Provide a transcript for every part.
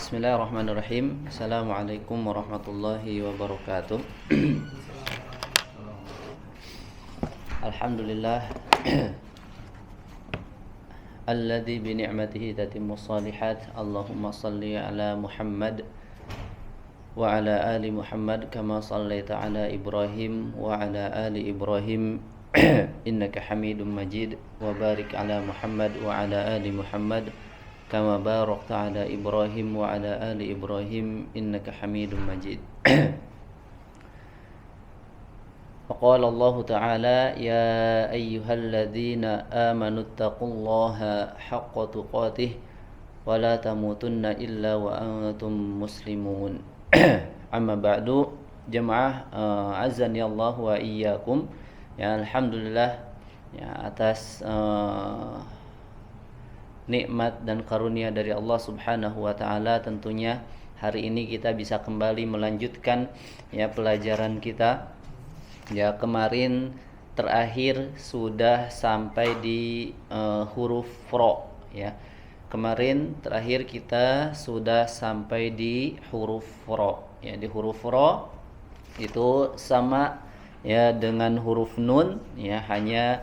Bismillahirrahmanirrahim. Assalamualaikum warahmatullahi wabarakatuh. Alhamdulillah alladzi bi ni'matihi tatimmu shalihat. Allahumma shalli ala Muhammad wa ala ali Muhammad kama shallaita ala Ibrahim wa ala ali Ibrahim innaka Hamidum Majid. Wa barik ala Muhammad wa ala ali Muhammad kama barakta ala Ibrahim wa ala ali Ibrahim innaka Hamidum Majid. Qala Allah Ta'ala ya ayyuhalladzina amanu taqullaha haqqa tuqatih wa la tamutunna illa wa antum muslimun. Amma ba'du, jemaah azani Allah wa iyyakum. Ya, alhamdulillah ya atas nikmat dan karunia dari Allah Subhanahu wa taala, tentunya hari ini kita bisa kembali melanjutkan ya pelajaran kita. Ya, kemarin terakhir sudah sampai di huruf ro ya. Kemarin terakhir kita sudah sampai di huruf ro ya. Di huruf ro itu sama ya dengan huruf nun ya, hanya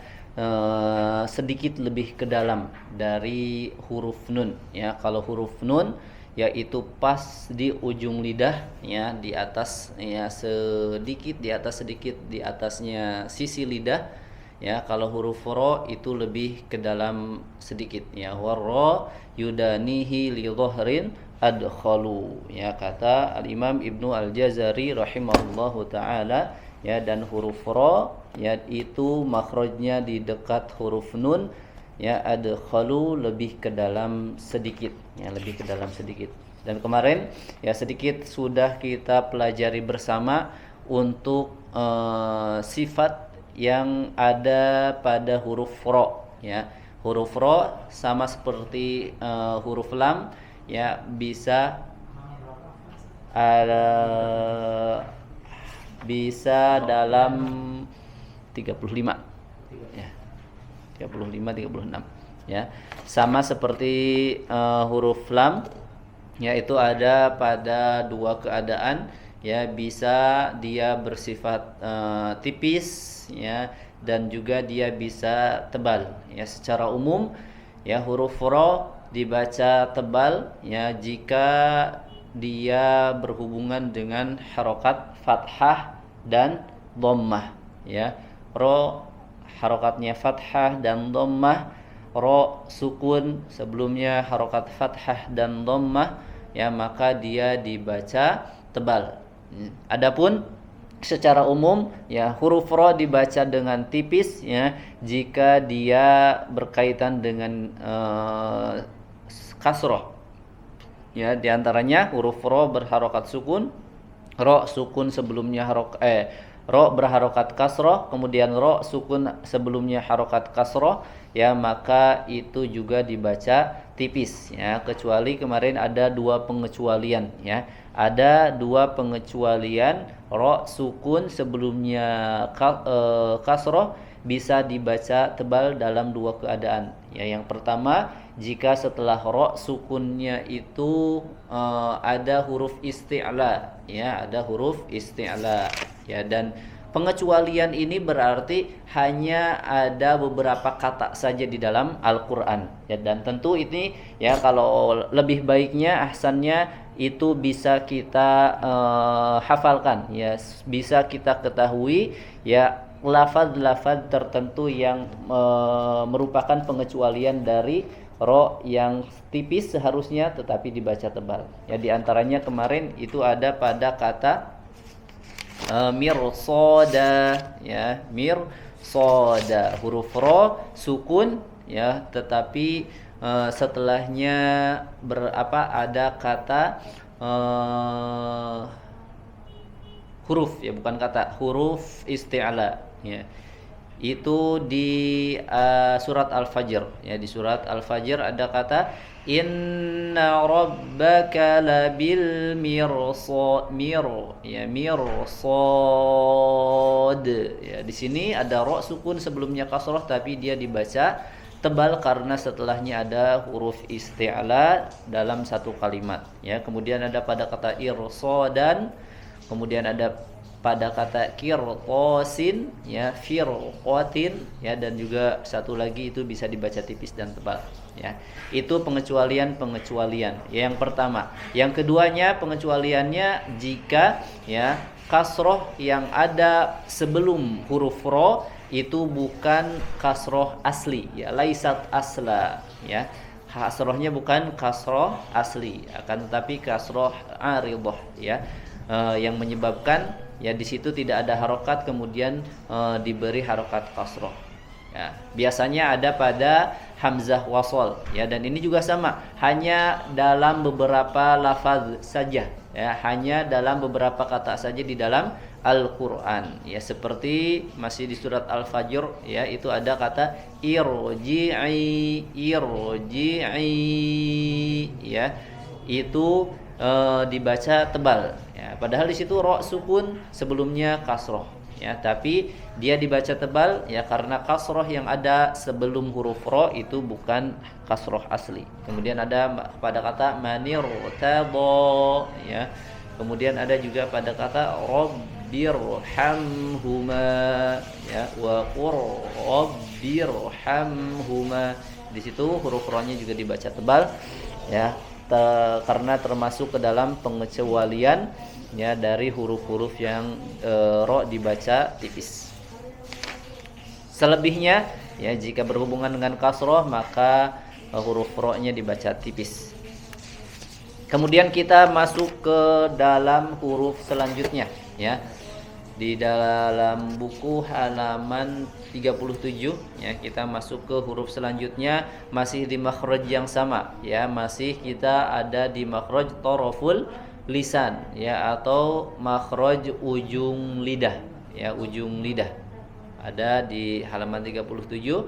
sedikit lebih ke dalam dari huruf nun ya. Kalau huruf nun yaitu pas di ujung lidah ya, di atas ya, sedikit di atasnya sisi lidah ya. Kalau huruf ro itu lebih ke dalam sedikit ya. Warra yudanihi li dhahrin adkhalu ya, kata Al-Imam Ibnu Al-Jazari rahimahullahu taala ya. Dan huruf ro ya itu makhrajnya di dekat huruf nun ya, adkhalu lebih ke dalam sedikit ya, lebih ke dalam sedikit. Dan kemarin ya sedikit sudah kita pelajari bersama untuk sifat yang ada pada huruf ro ya. Huruf ro sama seperti huruf lam ya, bisa bisa dalam 35 ya, 35 36 ya. Sama seperti huruf lam ya, itu ada pada dua keadaan ya. Bisa dia bersifat tipis ya, dan juga dia bisa tebal ya. Secara umum ya huruf ro dibaca tebal ya jika dia berhubungan dengan harokat fathah dan dhammah ya. Ro harokatnya fathah dan dhammah, ro sukun sebelumnya harokat fathah dan dhammah ya, maka dia dibaca tebal. Adapun secara umum ya huruf ro dibaca dengan tipis ya jika dia berkaitan dengan kasroh ya. Di antaranya huruf ro berharokat sukun, ro sukun sebelumnya ro berharokat kasroh, kemudian ro sukun sebelumnya harokat kasroh ya, maka itu juga dibaca tipis ya. Kecuali kemarin ada dua pengecualian ya. Ada dua pengecualian, ro sukun sebelumnya kasroh bisa dibaca tebal dalam dua keadaan ya. Yang pertama, jika setelah ro sukunnya itu ada huruf isti'la ya, ada huruf isti'la ya. Dan pengecualian ini berarti hanya ada beberapa kata saja di dalam Al-Qur'an ya. Dan tentu ini ya, kalau lebih baiknya ahsannya itu bisa kita hafalkan ya, bisa kita ketahui ya lafaz-lafaz tertentu yang merupakan pengecualian dari ro yang tipis seharusnya tetapi dibaca tebal ya. Di antaranya kemarin itu ada pada kata mirsoda ya, mirsoda, huruf ro sukun ya, tetapi setelahnya ada kata huruf ya, bukan kata, huruf isti'la ya. Itu di surat Al-Fajr ya. Di surat Al-Fajr ada kata inna rabbaka labil mirsad ya. Di sini ada ro sukun sebelumnya kasroh tapi dia dibaca tebal karena setelahnya ada huruf isti'la dalam satu kalimat, ya. Kemudian ada pada kata irsadan, kemudian ada pada kata qirtasin, ya, firqatin, ya, dan juga satu lagi itu bisa dibaca tipis dan tebal, ya. Itu pengecualian yang pertama. Yang keduanya pengecualiannya jika, ya, kasroh yang ada sebelum huruf ro itu bukan kasroh asli, ya, laisat asla, ya. Kasrohnya bukan kasroh asli, akan tetapi kasroh aridah, ya, yang menyebabkan, ya, di situ tidak ada harokat kemudian diberi harokat kasroh, ya. Biasanya ada pada hamzah wasol, ya, dan ini juga sama, hanya dalam beberapa lafaz saja, ya, hanya dalam beberapa kata saja di dalam Al-Quran, ya, seperti masih di surat Al-Fajr, ya, itu ada kata irji'i, ya, itu dibaca tebal, ya, padahal di situ ro sukun sebelumnya kasroh, ya, tapi dia dibaca tebal, ya, karena kasroh yang ada sebelum huruf ro itu bukan kasroh asli. Kemudian ada pada kata manir tabo, ya, kemudian ada juga pada kata rabbirhamhuma, ya, wa qur rabbirhamhuma. Di situ huruf ro-nya juga dibaca tebal, ya, karena termasuk ke dalam pengecualian, ya, dari huruf-huruf yang ro dibaca tipis. Selebihnya, ya, jika berhubungan dengan kasroh maka huruf ro-nya dibaca tipis. Kemudian kita masuk ke dalam huruf selanjutnya, ya. Di dalam buku halaman 37, ya, kita masuk ke huruf selanjutnya, masih di makhraj yang sama, ya, masih kita ada di makhraj taraful lisan, ya, atau makhraj ujung lidah, ya, ujung lidah. Ada di halaman 37.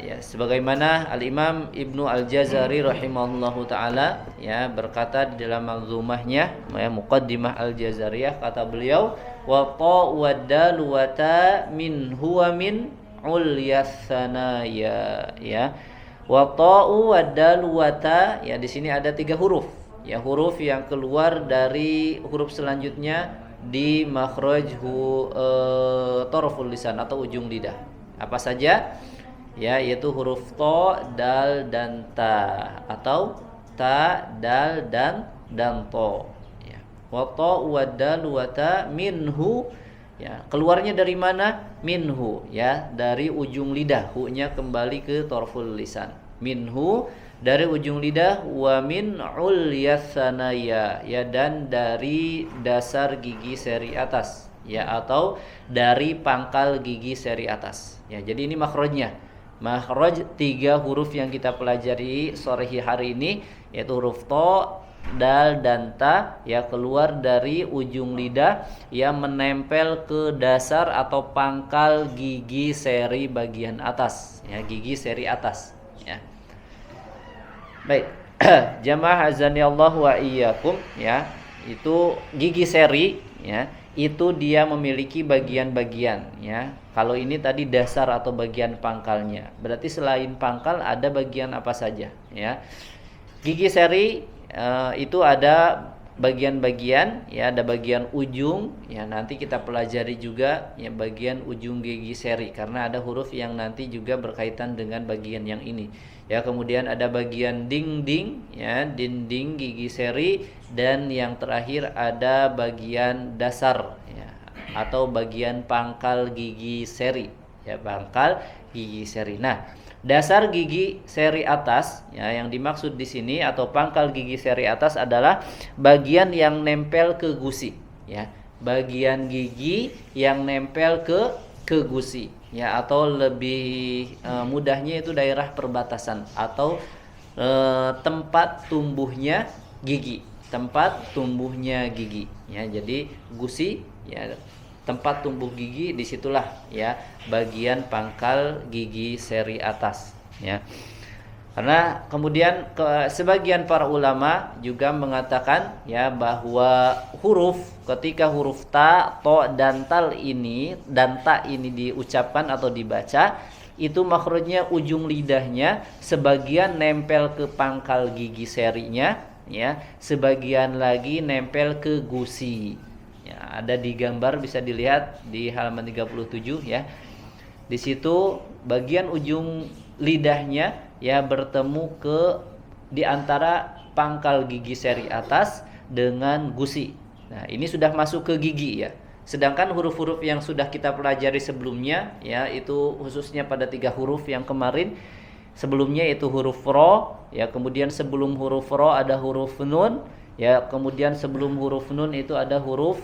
Ya, sebagaimana Al-Imam Ibnu Al-Jazari rahimahullahu taala, ya, berkata di dalam manzumahnya, ya, Muqaddimah Al-Jazariyah, kata beliau, wa ta wa dal wa ta min huwa min ulyas sanaya, ya. Wa ta wa dal wa ta, ya, di sini ada 3 huruf, ya, huruf yang keluar dari huruf selanjutnya di makhraj taraful lisan atau ujung lidah. Apa saja? Ya, yaitu huruf to, dal, dan ta, atau ta, dal, dan to, ya. Wa to wa dal wa ta minhu, ya, keluarnya dari mana? Minhu, ya, dari ujung lidah, hu-nya kembali ke tarful lisan. Minhu dari ujung lidah, wa min ulyas sanaya, ya, dan dari dasar gigi seri atas, ya, atau dari pangkal gigi seri atas, ya. Jadi ini makhrajnya. Makhraj 3 huruf yang kita pelajari sore hari ini, yaitu huruf to, dal, dan ta, ya, keluar dari ujung lidah yang menempel ke dasar atau pangkal gigi seri bagian atas, ya, gigi seri atas, ya. Baik, jamaah azanillahu wa iyyakum, ya, itu gigi seri, ya, itu dia memiliki bagian-bagian, ya. Kalau ini tadi dasar atau bagian pangkalnya, berarti selain pangkal ada bagian apa saja, ya. Gigi seri itu ada bagian-bagian, ya, ada bagian ujung, ya, nanti kita pelajari juga, ya, bagian ujung gigi seri karena ada huruf yang nanti juga berkaitan dengan bagian yang ini, ya. Kemudian ada bagian dinding, ya, dinding gigi seri, dan yang terakhir ada bagian dasar, ya, atau bagian pangkal gigi seri, ya, pangkal gigi seri. Nah, dasar gigi seri atas, ya, yang dimaksud di sini atau pangkal gigi seri atas adalah bagian yang nempel ke gusi, ya, bagian gigi yang nempel ke gusi, ya, atau lebih mudahnya itu daerah perbatasan atau tempat tumbuhnya gigi, ya. Jadi gusi, ya, tempat tumbuh gigi, disitulah, ya, bagian pangkal gigi seri atas, ya. Karena kemudian sebagian para ulama juga mengatakan, ya, bahwa ketika huruf ta, to, dan ta ini diucapkan atau dibaca, itu makhrajnya ujung lidahnya sebagian nempel ke pangkal gigi serinya, ya, sebagian lagi nempel ke gusi. Ya, ada di gambar, bisa dilihat di halaman 37 ya. Di situ bagian ujung lidahnya ya bertemu di antara pangkal gigi seri atas dengan gusi. Nah, ini sudah masuk ke gigi ya. Sedangkan huruf-huruf yang sudah kita pelajari sebelumnya ya, itu khususnya pada 3 huruf yang kemarin. Sebelumnya itu huruf ro ya, kemudian sebelum huruf ro ada huruf nun ya, kemudian sebelum huruf nun itu ada huruf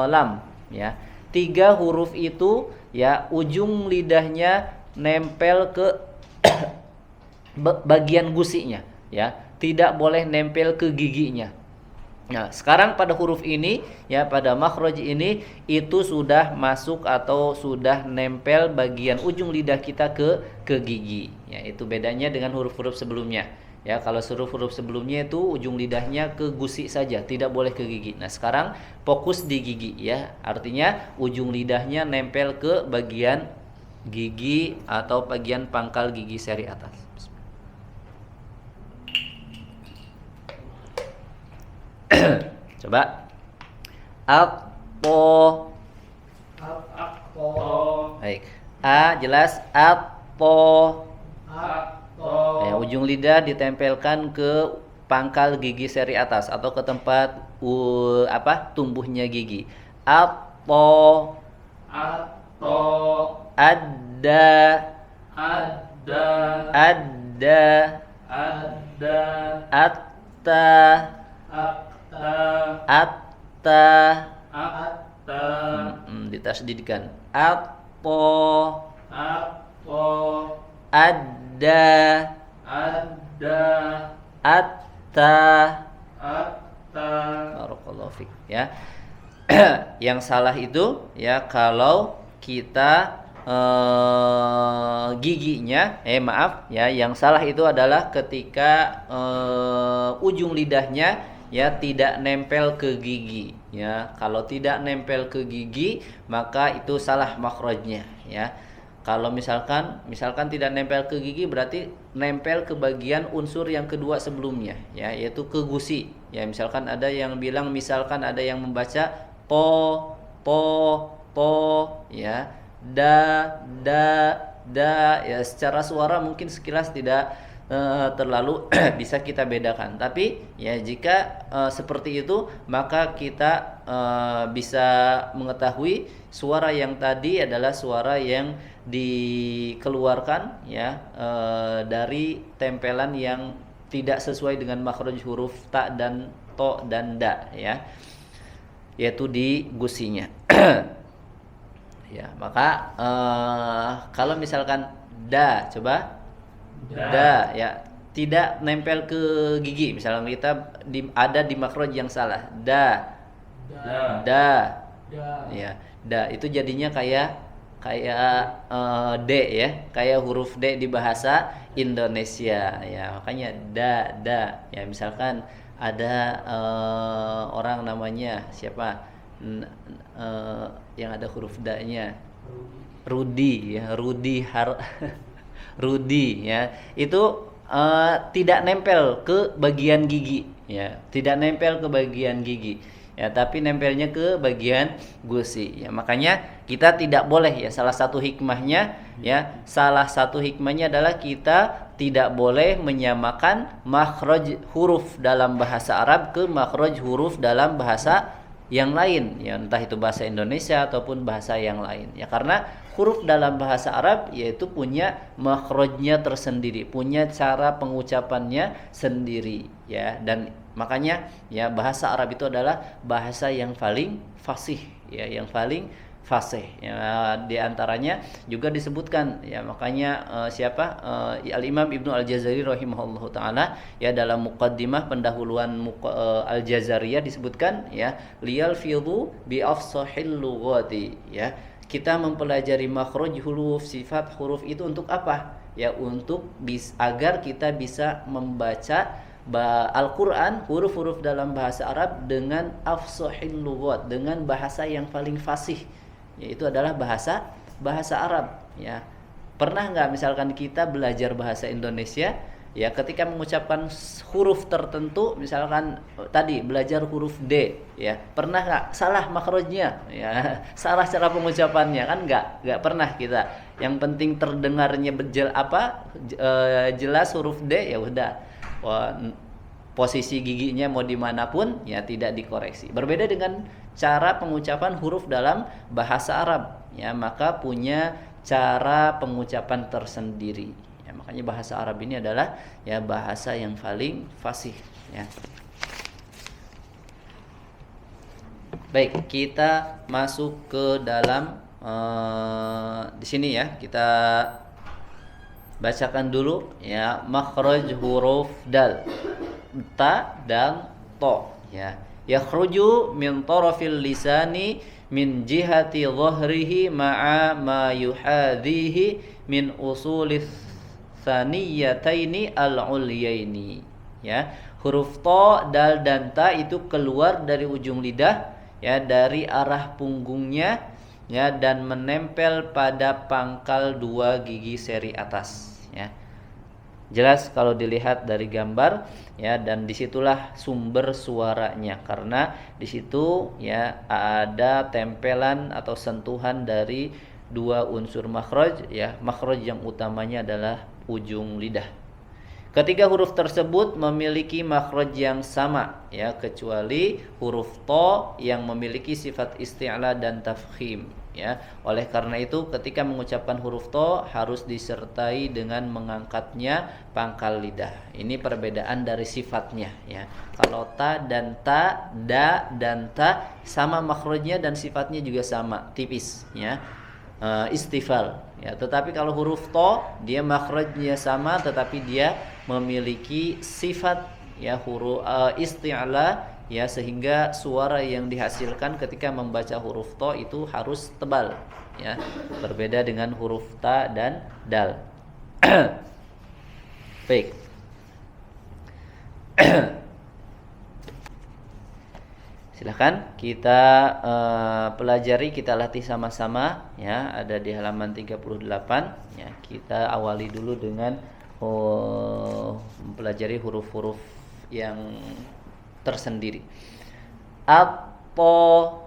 lam ya. 3 huruf itu ya ujung lidahnya nempel ke bagian gusinya ya, tidak boleh nempel ke giginya. Nah, sekarang pada huruf ini ya, pada makhraj ini itu sudah masuk atau sudah nempel bagian ujung lidah kita ke gigi. Ya, itu bedanya dengan huruf-huruf sebelumnya. Ya, kalau huruf-huruf sebelumnya itu ujung lidahnya ke gusi saja, tidak boleh ke gigi. Nah, sekarang fokus di gigi ya. Artinya ujung lidahnya nempel ke bagian gigi atau bagian pangkal gigi seri atas. Coba. Apo. Baik. A jelas apo. Ya, ujung lidah ditempelkan ke pangkal gigi seri atas atau ke tempat tumbuhnya gigi. Apo. Ada. Atta. Ditasdidkan. Ada. Atta. Barakallahu fik ya. Yang salah itu ya kalau kita giginya maaf ya, yang salah itu adalah ketika ujung lidahnya ya tidak nempel ke gigi ya. Kalau tidak nempel ke gigi maka itu salah makhrajnya ya. Kalau misalkan tidak nempel ke gigi berarti nempel ke bagian unsur yang kedua sebelumnya ya, yaitu ke gusi ya. Misalkan ada yang membaca po ya, da ya, secara suara mungkin sekilas tidak terlalu bisa kita bedakan. Tapi ya jika seperti itu maka kita bisa mengetahui suara yang tadi adalah suara yang dikeluarkan ya dari tempelan yang tidak sesuai dengan makhraj huruf ta dan to dan da ya, yaitu di gusinya. Ya, maka kalau misalkan da, coba da ya, tidak nempel ke gigi. Misalnya kita ada di makhraj yang salah. Da. Ya, da itu jadinya kayak D ya, kayak huruf D di bahasa Indonesia ya. Makanya da ya. Misalkan ada orang namanya siapa yang ada huruf da-nya, Rudi ya, Rudi ya, itu tidak nempel ke bagian gigi ya, tidak nempel ke bagian gigi ya, tapi nempelnya ke bagian gusi ya. Makanya kita tidak boleh ya, salah satu hikmahnya adalah kita tidak boleh menyamakan makhraj huruf dalam bahasa Arab ke makhraj huruf dalam bahasa yang lain ya, entah itu bahasa Indonesia ataupun bahasa yang lain ya, karena huruf dalam bahasa Arab yaitu punya makhrajnya tersendiri, punya cara pengucapannya sendiri ya. Dan makanya ya bahasa Arab itu adalah bahasa yang paling fasih ya, yang paling fasih ya. Di antaranya juga disebutkan ya, makanya Al-Imam Ibnu Al-Jazari rahimahullahu taala ya, dalam muqaddimah pendahuluan Al-Jazariyah disebutkan ya, liyal fidu bi afsahil lughati ya. Kita mempelajari makhraj huruf, sifat huruf itu untuk apa? Ya, untuk agar kita bisa membaca Al-Quran, huruf-huruf dalam bahasa Arab dengan afsahil lughat, dengan bahasa yang paling fasih, yaitu adalah bahasa Arab ya. Pernah nggak misalkan kita belajar bahasa Indonesia, ya ketika mengucapkan huruf tertentu, misalkan tadi belajar huruf D, ya pernah nggak salah makrojnya, ya salah cara pengucapannya, kan nggak pernah kita. Yang penting terdengarnya jelas huruf D, ya udah. Posisi giginya mau dimanapun, ya tidak dikoreksi. Berbeda dengan cara pengucapan huruf dalam bahasa Arab, ya maka punya cara pengucapan tersendiri. Makanya bahasa Arab ini adalah ya bahasa yang paling fasih, ya. Baik, kita masuk ke dalam di sini ya. Kita bacakan dulu ya makhraj huruf dal, ta dan to, ya. Yakhruju min tarafil lisani min jihati dhahrihi ma'a ma yuhadhihi min usulis tsaniyataini al-ulyaini, ya. Huruf to, dal dan ta itu keluar dari ujung lidah, ya, dari arah punggungnya, ya, dan menempel pada pangkal dua gigi seri atas, ya. Jelas kalau dilihat dari gambar, ya, dan disitulah sumber suaranya, karena disitu ya ada tempelan atau sentuhan dari dua unsur makhraj, ya. Makhraj yang utamanya adalah ujung lidah. Ketiga huruf tersebut memiliki makhraj yang sama, ya, kecuali huruf to yang memiliki sifat isti'la dan tafkhim, ya. Oleh karena itu ketika mengucapkan huruf to harus disertai dengan mengangkatnya pangkal lidah. Ini perbedaan dari sifatnya, ya. Kalau ta dan ta, da dan ta sama makhrajnya dan sifatnya juga sama, tipis, ya. Istifal, ya. Tetapi kalau huruf to dia makhrajnya sama tetapi dia memiliki sifat, ya, huruf isti'la, ya, sehingga suara yang dihasilkan ketika membaca huruf to itu harus tebal, ya. Berbeda dengan huruf ta dan dal. Baik. Silahkan kita pelajari, kita latih sama-sama, ya. Ada di halaman 38, ya. Kita awali dulu dengan mempelajari huruf-huruf yang tersendiri. Atto,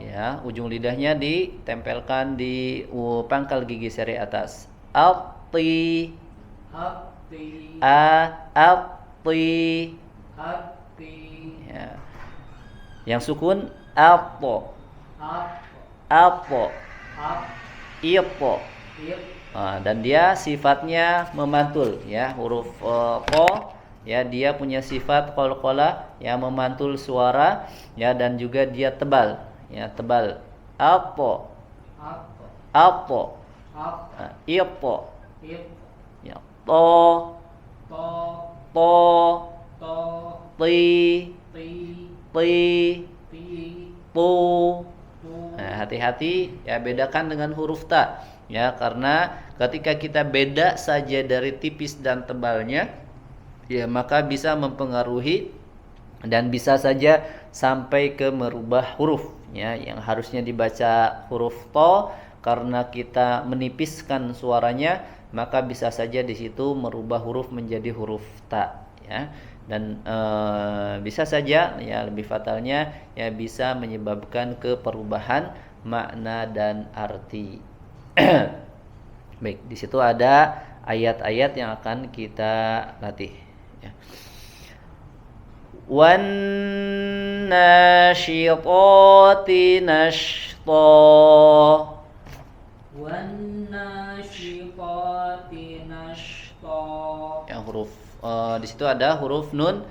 ya, ujung lidahnya ditempelkan di pangkal gigi seri atas. Atti, atti, ya. Yang sukun atto, ipo, dan dia sifatnya memantul, ya. Huruf ko, ya, dia punya sifat qalqalah, ya, memantul suara, ya, dan juga dia tebal, ya, tebal. Atto, ipo, ya, to, ti, tu. Nah, hati-hati, ya, bedakan dengan huruf ta, ya, karena ketika kita beda saja dari tipis dan tebalnya, ya, maka bisa mempengaruhi dan bisa saja sampai ke merubah huruf, ya. Yang harusnya dibaca huruf to, karena kita menipiskan suaranya, maka bisa saja di situ merubah huruf menjadi huruf ta, ya. Dan bisa saja, ya, lebih fatalnya, ya, bisa menyebabkan ke perubahan makna dan arti. Baik, di situ ada ayat-ayat yang akan kita latih, ya. Wan nasyitati nashta, ya, huruf di situ ada huruf nun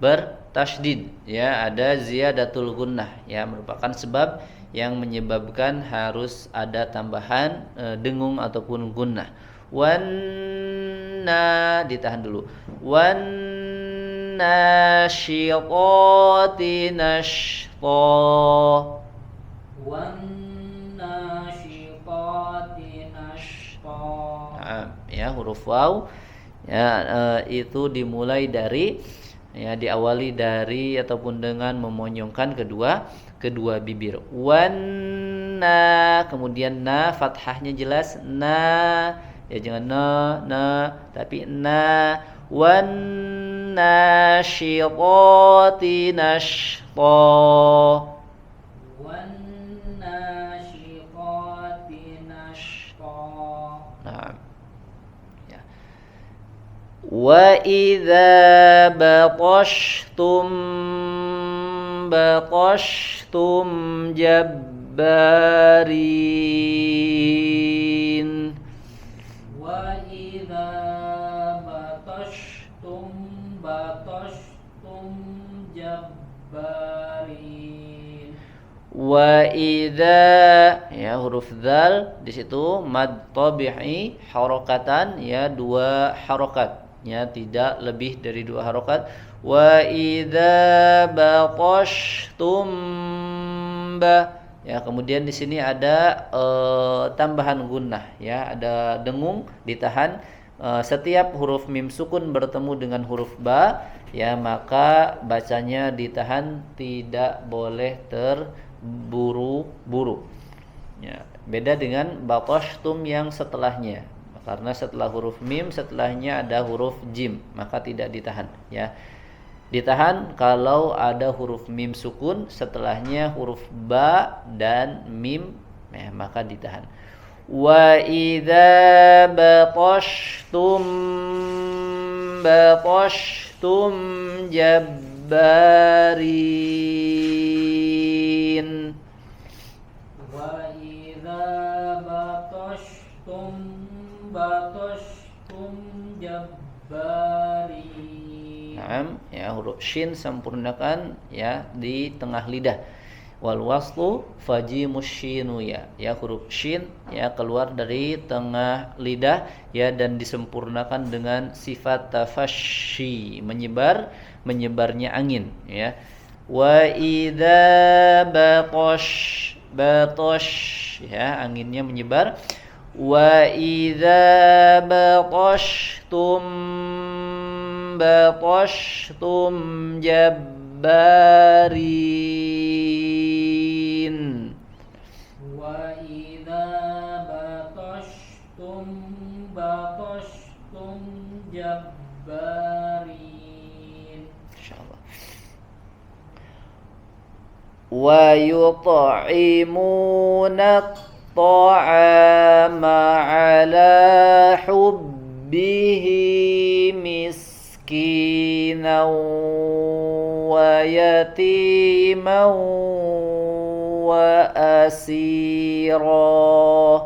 bertasydid, ya, ada ziyadatul gunnah, ya, merupakan sebab yang menyebabkan harus ada tambahan dengung ataupun gunnah. Wanna, ditahan dulu. Wannasyitati nashta, ya, huruf waw, ya, itu dimulai dari, ya, diawali dari ataupun dengan memonyongkan kedua bibir. Wan kemudian na fathahnya jelas ya jangan tapi wan nasyitati nashta wan nasyitati nashta. Nah, ya. Wa idza batashtum jabbarin. Wa idza batashtum jabbarin. Wa idza, ya huruf dzal di situ mad tabi'i harokatan, ya 2 harokat, ya tidak lebih dari 2 harokat. Wa idza batashtum ya kemudian di sini ada tambahan gunnah, ya ada dengung ditahan. Setiap huruf mim sukun bertemu dengan huruf ba, ya maka bacanya ditahan, tidak boleh terburu-buru. Ya, beda dengan batashtum yang setelahnya, karena setelah huruf mim setelahnya ada huruf jim, maka tidak ditahan, ya. Ditahan kalau ada huruf mim sukun setelahnya huruf ba dan mim, ya, maka ditahan. Wa idza batashtum jabbarin. Wa idza batashtum jabbarin. Naam, ya huruf shin sempurnakan, ya di tengah lidah. Wal waslu fajimus shinu, ya huruf shin ya keluar dari tengah lidah, ya dan disempurnakan dengan sifat tafasyi, menyebarnya angin, ya. Wa idza batash, ya anginnya menyebar. Wa idza batashtum jabbarin. Wa idza batashtum jabbarin. Insyaallah. Wa yut'imuna ta'ama 'ala hubbihi miskinan wa yatiman wa asira.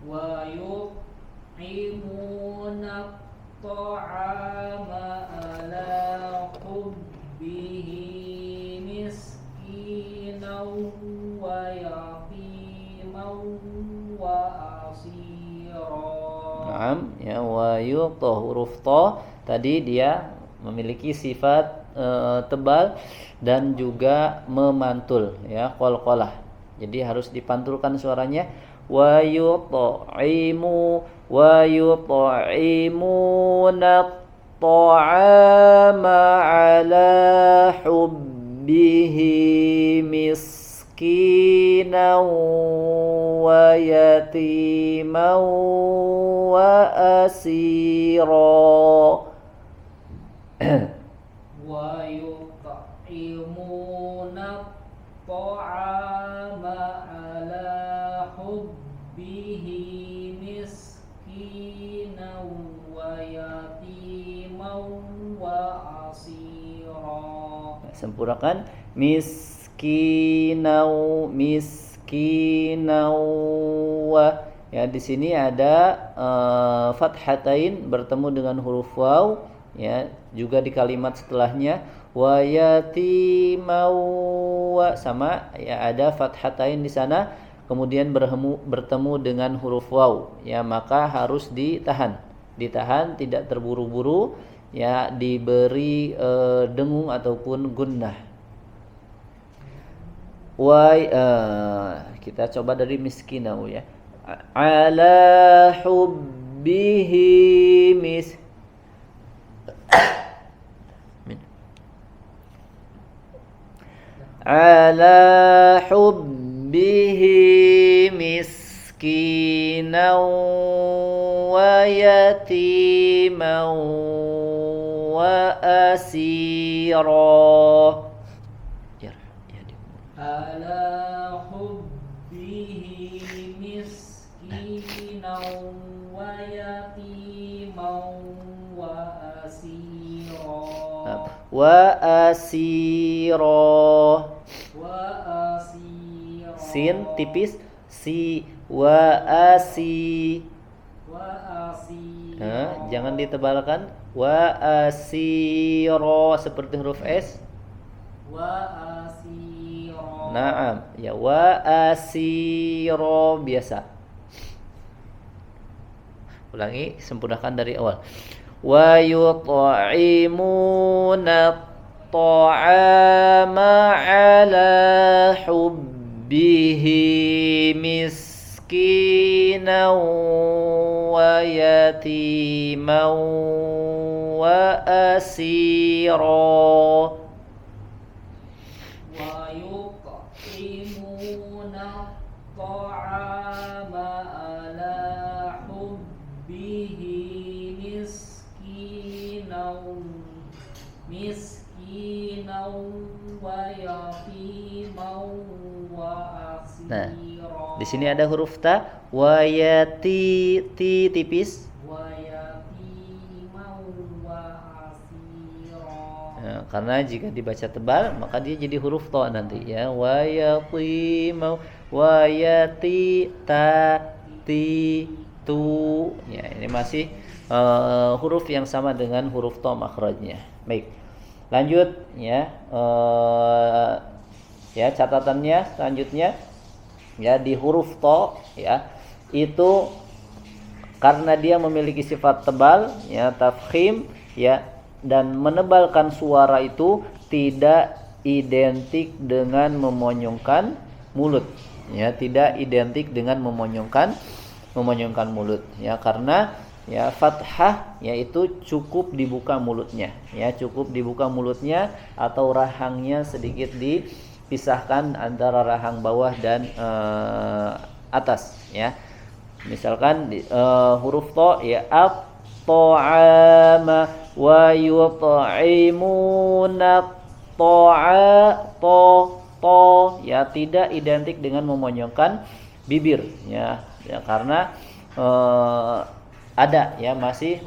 Wa yut'imuna ta'ama 'ala hubbihi miskinan wa yatiman wa asira. Naam, ya wa yuqta huruf ta tadi dia memiliki sifat tebal dan juga memantul, ya qalqalah. Jadi harus dipantulkan suaranya. Wa yut'imuna ta'ama 'ala hubbihi miskinan wa yatiman wa asira. Wa yut'imuna ta'ama 'ala hubbihi miskinan wa yatiman wa asira. Sempurnakan miskinau wa, ya di sini ada fathatain bertemu dengan huruf waw, ya juga di kalimat setelahnya. Wa yatimau wa sama, ya ada fathatain di sana, kemudian bertemu dengan huruf waw, ya maka harus ditahan tidak terburu-buru, ya diberi dengung ataupun gunnah. Kita coba dari miskinau, ya. Ala hubbihi ala hubbihi miskinan wa yatiman wa asira. Ala hubbihi miskinan wa yatiman wa asira. Wa asira. Sin tipis, si wa asi. Jangan ditebalkan. Wa asira seperti huruf S. Wa asira. Naam, ya wa asira biasa. Ulangi, sempurnakan dari awal. Wa yut'imuna ta'ama ala hubbihi miskinan wa yatiman wa asira. Nah, di sini ada huruf ta, wayati, ti tipis. Nah, karena jika dibaca tebal maka dia jadi huruf ta nanti ya. Wayati mau, wayati ta ti tu. Ya, ini masih huruf yang sama dengan huruf ta makhrajnya. Baik. Lanjut ya. Ya, catatannya selanjutnya ya, di huruf to ya, itu karena dia memiliki sifat tebal ya, tafkhim ya, dan menebalkan suara itu tidak identik dengan memonyongkan mulut ya, tidak identik dengan memonyongkan mulut ya, karena ya fathah yaitu cukup dibuka mulutnya ya, cukup dibuka mulutnya atau rahangnya sedikit dipisahkan antara rahang bawah dan atas ya. Misalkan huruf to ya, at-ta'ama wa yut'imuna to ya, tidak identik dengan memonyongkan bibir ya, karena ada ya masih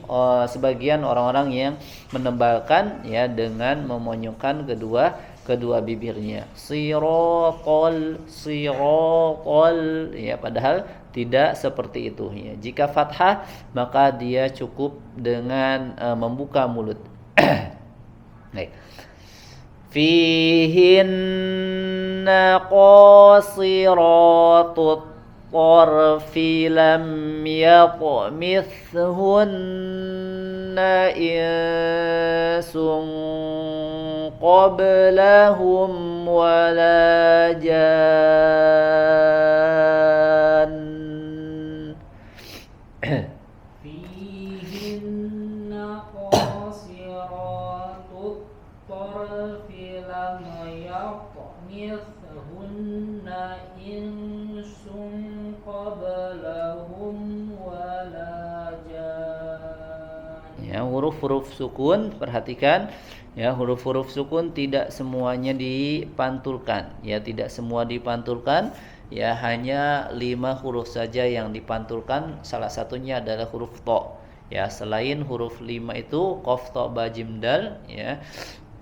sebagian orang-orang yang menebalkan ya dengan memonyongkan kedua bibirnya. Siraqal ya, padahal tidak seperti itu ya. Jika fathah maka dia cukup dengan membuka mulut. Baik. Fihinna qasiratut tarfi lam yatmithhunna insun qablahum wala jan. Fihinna qasiratut tarfi lam yatmithhunna insun qablahum wala jan. Ya, huruf-huruf sukun, perhatikan ya, huruf-huruf sukun tidak semuanya dipantulkan ya, tidak semua dipantulkan ya, hanya 5 huruf saja yang dipantulkan, salah satunya adalah huruf to ya. Selain huruf 5 itu qaf, ta, ba, jim, dal ya,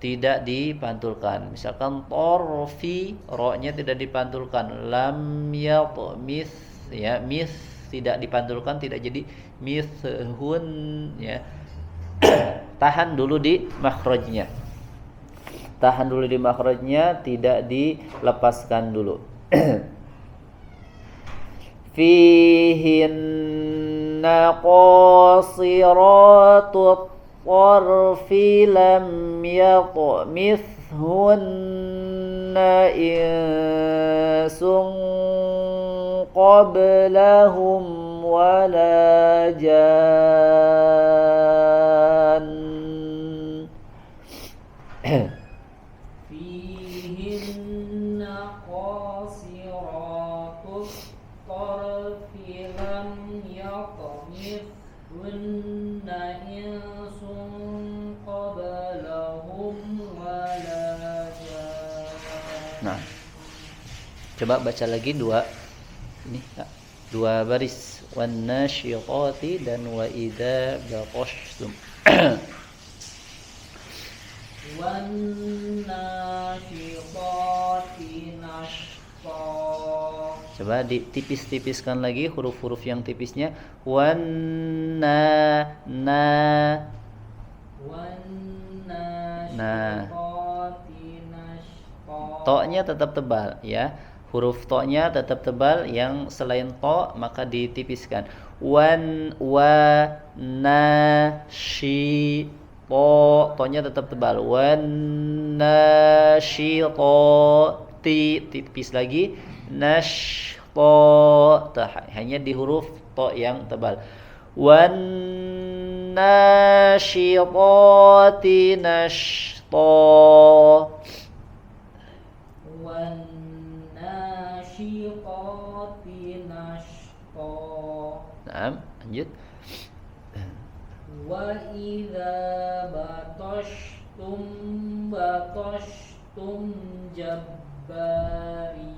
tidak dipantulkan. Misalkan torfi, ro-nya tidak dipantulkan. Lam yatmith ya, mis tidak dipantulkan, tidak jadi mithun ya. Tahan dulu di makhrajnya. Tahan dulu di makhrajnya, tidak dilepaskan dulu. Fihinna qasiratut tarfi lam yatmithhunna insun qablahum wala jan. Fihinna Coba baca lagi ini dua baris, wan nasyiqati dan wa idza baqashtum. wan nasyiqati nashqa. Coba ditipis-tipiskan lagi huruf-huruf yang tipisnya. Wan to-nya tetap tebal ya. Huruf to-nya tetap tebal, yang selain to maka ditipiskan. To-nya tetap tebal. Tipis lagi. Hanya di huruf to yang tebal. Wan-nashitati nashta. Nah, lanjut. Wa idza batashtum jabbarin.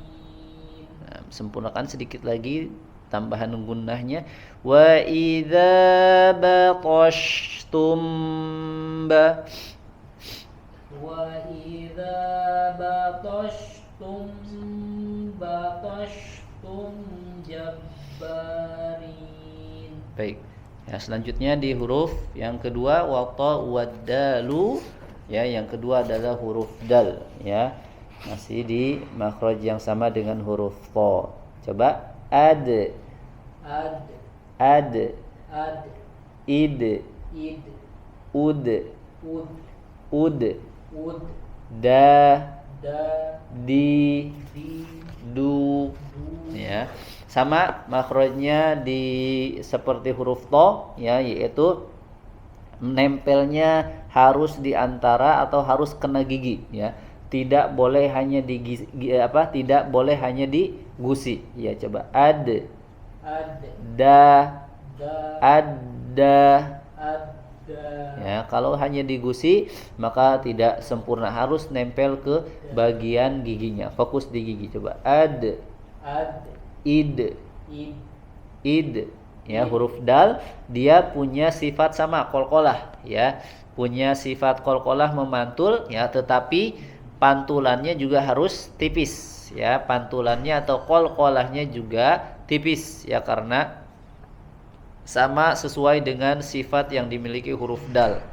Nah, sempurnakan sedikit lagi tambahan gunnahnya. Wa idza batashtum jabbarin. Baik. Ya, selanjutnya di huruf yang kedua wa ta wa dalu. Ya, yang kedua adalah huruf dal ya. Masih di makhraj yang sama dengan huruf ta. Coba ad id ud da di du ya. Sama makhrajnya seperti huruf to ya, yaitu menempelnya harus di antara atau harus kena gigi ya. Tidak boleh hanya tidak boleh hanya di gusi ya. Coba ad ada ya. Kalau hanya digusi maka tidak sempurna, harus nempel ke bagian giginya, fokus di gigi. Coba ad id ya. Huruf dal dia punya sifat sama qalqalah ya, punya sifat qalqalah memantul ya, tetapi pantulannya juga harus tipis ya. Pantulannya atau qalqalahnya juga tipis ya, karena sama sesuai dengan sifat yang dimiliki huruf dal.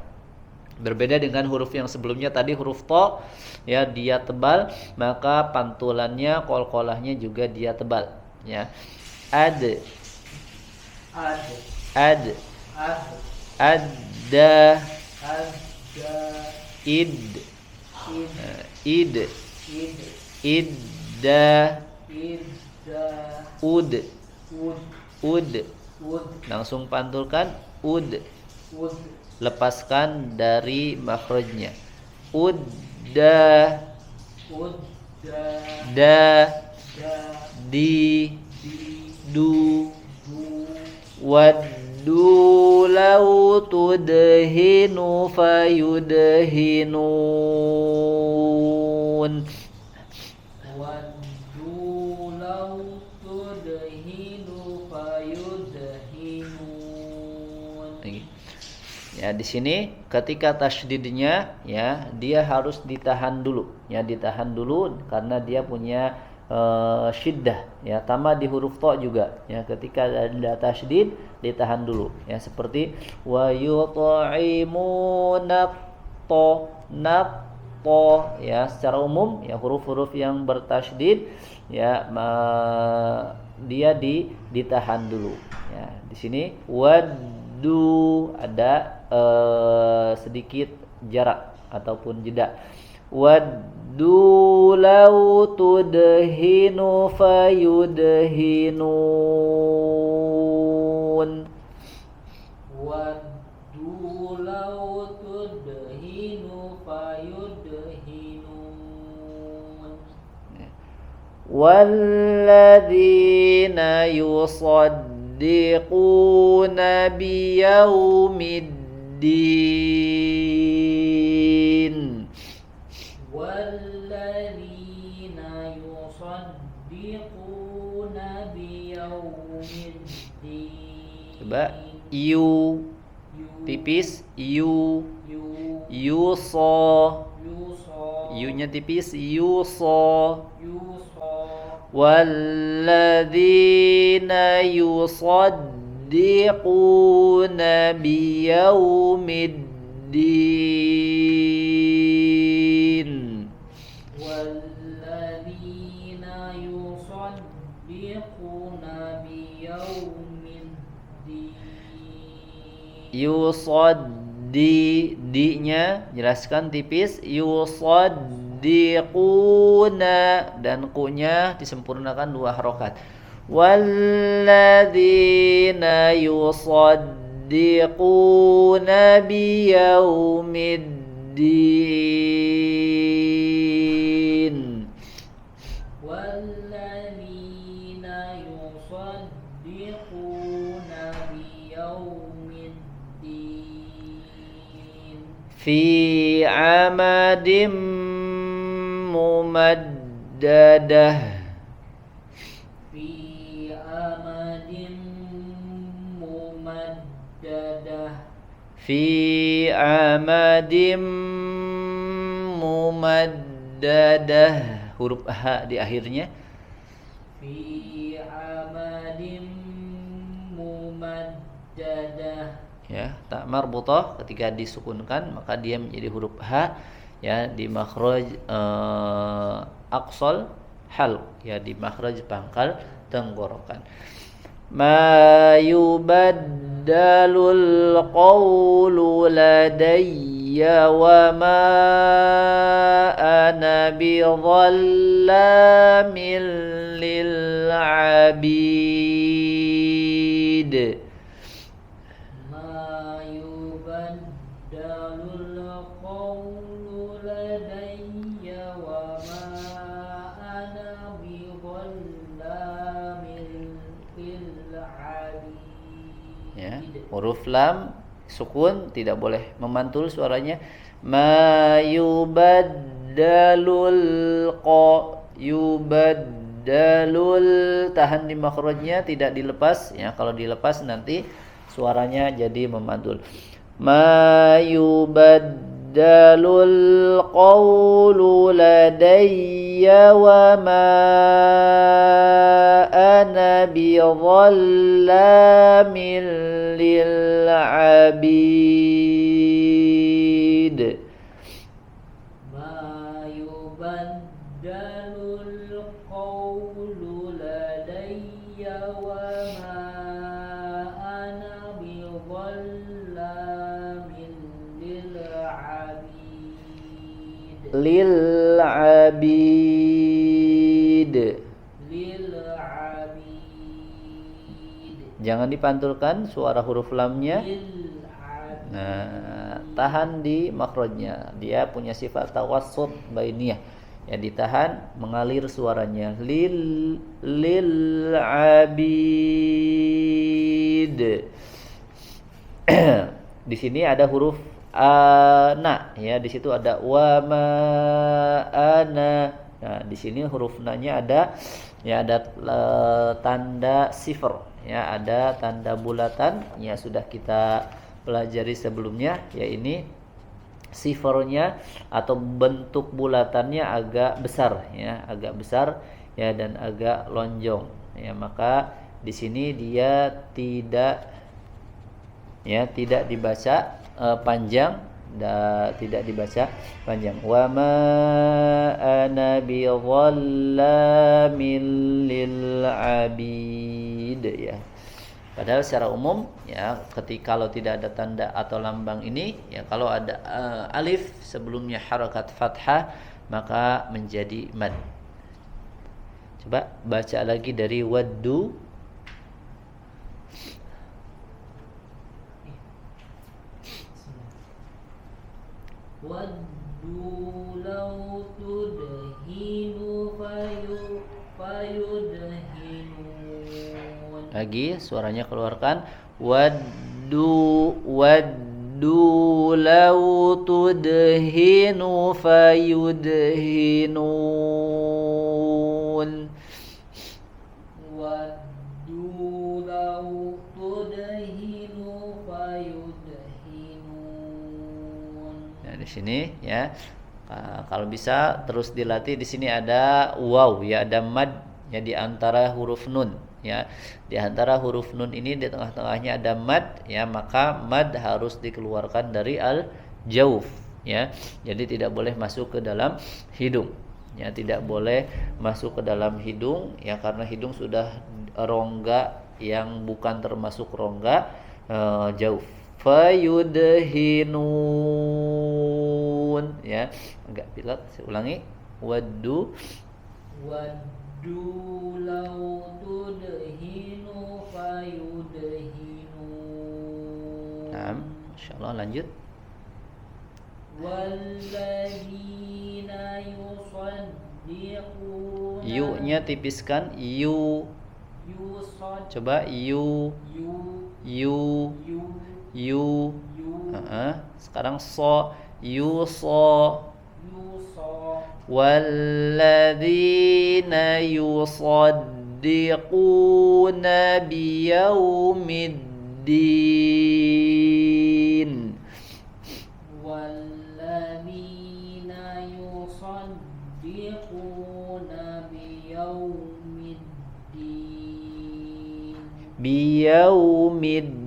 Berbeda dengan huruf yang sebelumnya tadi, huruf to ya dia tebal, maka pantulannya qalqalahnya juga dia tebal ya. Ad ada id idda ud langsung pantulkan ud, lepaskan dari makhrajnya. Udda da di du waddu law tudhinu fayudhinun. Ya, di sini ketika tasydidnya ya dia harus ditahan dulu ya, ditahan dulu karena dia punya syiddah ya. Tama di huruf to juga ya, ketika ada tasydid ditahan dulu ya, seperti wa yut'imuna to ya. Secara umum ya huruf-huruf yang bertasydid ya dia ditahan dulu ya. Di sini waddu ada sedikit jarak ataupun jeda. Waddu law tudhinu fayudhinun. Waddu law tudhinu fayudhinun. Walladzina yusaddiquna biyaumiddin. Walladzina yusaddiquna Coba yu tipis yu yuso yu-nya tipis yuso walladzina yusaddiquna biyaumiddin walladzina yusaddiquna biyaumiddin di-nya jelaskan tipis yusaddiquna dan ku-nya disempurnakan 2 harokat walladzina yusaddiquna biyaumiddin walladzina yusaddiquna biyaumiddin fi amadim mumaddadah fi amadin mumaddadah fi amadim mumaddadah huruf H di akhirnya fi amadin mumaddadah ya tak marbutah ketika disukunkan maka dia menjadi huruf H ya di makhraj aqsal hal ya di makhraj pangkal tenggorokan ma yubaddalul qawlu ladayya wa ma ana bidhallamin lil abid huruf lam sukun tidak boleh memantul suaranya ma yubaddalul tahan di makhrajnya tidak dilepas ya kalau dilepas nanti suaranya jadi memantul ma yubaddalul qawlu ladayya wa ma ana bidhallamin lil abid ma yubaddalul qawlu ladayya wa ma ana bidhallamin lil abid lil abid jangan dipantulkan suara huruf lamnya. Nah, tahan di makhrajnya. Dia punya sifat tawassut bainiyah. Ya ditahan mengalir suaranya. Lil abid. Di sini ada huruf ana ya, di situ ada wa ma ana. Nah, di sini huruf na-nya ada ya ada tanda sifar. Ya ada tanda bulatan ya sudah kita pelajari sebelumnya ya ini sifarnya atau bentuk bulatannya agak besar ya dan agak lonjong ya maka di sini dia tidak dibaca panjang tidak dibaca panjang wa ma ana bidhallamin lil abid ya padahal secara umum ya ketika kalau tidak ada tanda atau lambang ini ya kalau ada alif sebelumnya harakat fathah maka menjadi mad. Coba baca lagi dari waddu waddu law tudhinu fayudhinun lagi suaranya keluarkan waddu law tudhinu fayudhinun waddu law tudhinu Nah, di sini ya. Kalau bisa terus dilatih. Di sini ada waw ya, ada mad ya di antara huruf nun ya. Di antara huruf nun ini di tengah-tengahnya ada mad ya, maka mad harus dikeluarkan dari al jauf ya. Jadi tidak boleh masuk ke dalam hidung. Ya, tidak boleh masuk ke dalam hidung ya, karena hidung sudah rongga yang bukan termasuk rongga jauf. Fayudhinun ya, agak pilek, saya ulangi. Waddu law tudhinu fayudhinun. Nah, insyaallah lanjut. Walladzina yusaddiquna, Yu-nya tipiskan, yu. Coba yu. Sekarang so, yuso. Walladzina yusaddiquna biyaumiddin. Walladzina yusaddiquna biyaumiddin. Biyaumiddin.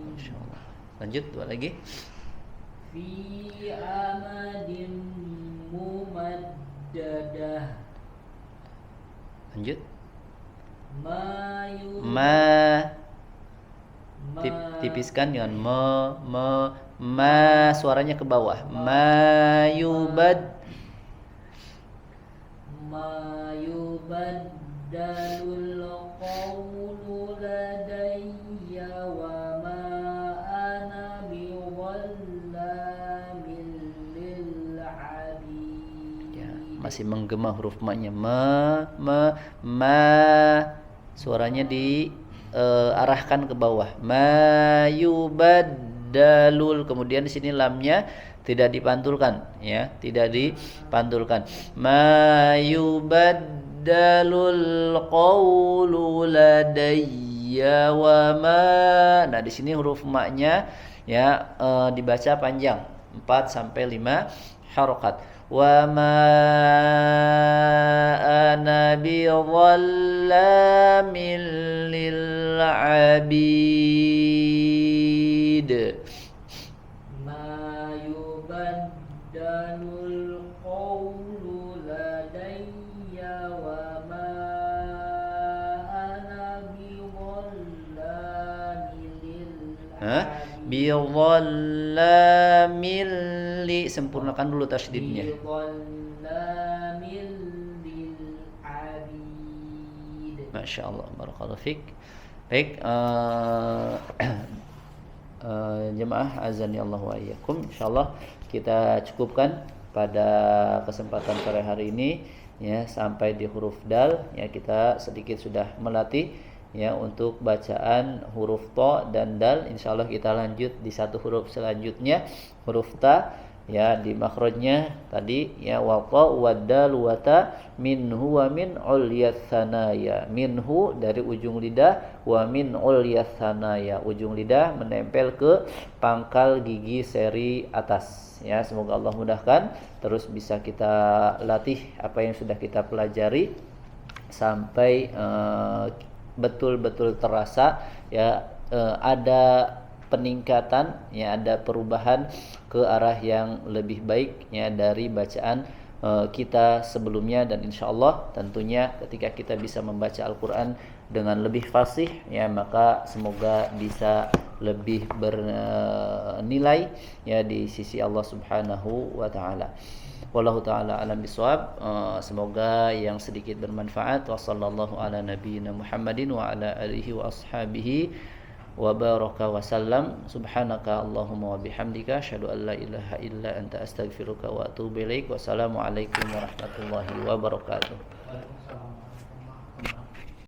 Insyaallah. Lanjut dua lagi. Fi amadin mumaddadah. Lanjut. Tipiskan dengan ma, suaranya ke bawah. Mayubaddalul qawlu ladayya wa ma ana biwallamin lil abid. Ya, masih menggema huruf ma-nya. Suaranya diarahkan ke bawah. Mayubaddalul. Kemudian di sini lamnya tidak dipantulkan ya, tidak dipantulkan. Mayubaddalul qawlu ladayya wa ma. Nah, di sini huruf ma-nya ya dibaca panjang 4 sampai 5 harokat. Wa ma ana biwallamin lil abid. Mayubaddalul qawlu ladayya wa ma ana biwallamin lil abid. Biwallamin li, sempurnakan dulu tasydidnya. Biwallamin lil abid. Masya Allah, barakallahu fik. Baik, jemaah azani Allah wa iyyakum. Insyaallah kita cukupkan pada kesempatan sore hari ini ya, sampai di huruf dal ya. Kita sedikit sudah melatih ya untuk bacaan huruf to dan dal. Insyaallah kita lanjut di satu huruf selanjutnya, huruf ta ya, di makhrajnya tadi ya, wa ta wa dal wa ta, minhu wa min ulyas sanaya. Minhu dari ujung lidah, wa min ulyas sanaya, ujung lidah menempel ke pangkal gigi seri atas ya. Semoga Allah mudahkan, terus bisa kita latih apa yang sudah kita pelajari sampai betul-betul terasa ya, ada peningkatan ya, ada perubahan ke arah yang lebih baik ya dari bacaan kita sebelumnya. Dan insyaallah tentunya ketika kita bisa membaca Al-Quran dengan lebih fasih ya, maka semoga bisa lebih bernilai ya di sisi Allah Subhanahu wa taala. Wallahu taala alam bisawab. Semoga yang sedikit bermanfaat. Wa sallallahu ala nabiyyina Muhammadin wa ala alihi wa ashabihi wa baraka wa sallam. Subhanaka Allahumma wa bihamdika asyhadu an la ilaha illa anta astaghfiruka wa atubu ilaik. Wassalamu alaikum warahmatullahi wabarakatuh.